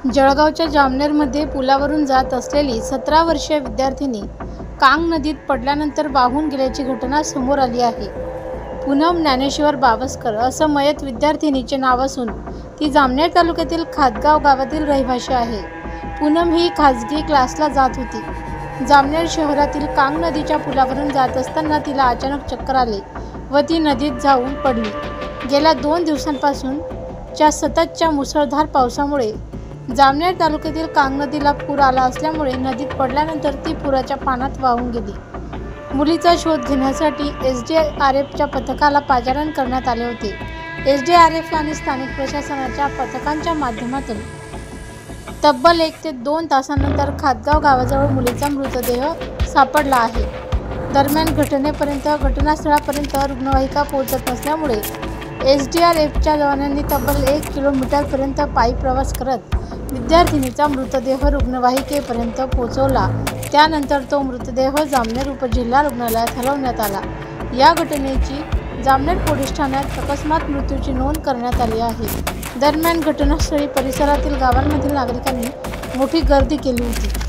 जळगावच्या जामनेरमध्ये पुलावरून जात असलेली 17 वर्षीय विद्यार्थिनी कांग नदीत पडल्यानंतर वाहून गेल्याची घटना समोर आली आहे। पूनम ज्ञानेश्वर बावस्कर असं मयत विद्यार्थिनीचे नाव असून ती जामनेर तालुक्यातील खातगाव गावातील रहिवाशी आहे। पूनम ही खाजगी क्लासला जात होती। जामनेर शहरातील कांग नदीच्या पुलावरून जात असताना तिला अचानक चक्कर आले व ती नदीत जाऊन पडली। गेल्या 2 दिवसांपासून सततच्या मुसळधार पावसामुळे जामनेर तालुक्यातील कांग नदीला पूर आला असल्यामुळे नदीत पडल्यानंतर ती पुराच्या पाण्यात वाहून गेली। मुलीचा शोध घेण्यासाठी एसडीआरएफच्या पथकाला पाचारण करण्यात आले होते। एसडीआरएफ आणि स्थानिक प्रशासनाच्या पथकांच्या माध्यमातून तब्बल 1 ते 2 तासांनंतर खातगाव गावाजवळ मुलीचा मृतदेह सापडला आहे। दरम्यान घटनास्थळापर्यंत रुग्णवाहिका पोहोचत नसल्यामुळे एसडीआरएफच्या जवानांनी तब्बल 1 किलोमीटरपर्यंत पायी प्रवास करत विद्यार्थिनीचा मृतदेह रुग्णवाहिकेपर्यंत पोहोचवला। त्यानंतर तो मृतदेह जामनेर उपजिल्हा रुग्णालयात हलवण्यात आला। या घटनेची जामनेर पोलीस ठाण्यात अकस्मात मृत्यूची नोंद करण्यात आली आहे। दरम्यान घटनास्थळी परिसरातील गावांमधील नागरिकांनी मोठी गर्दी केली होती।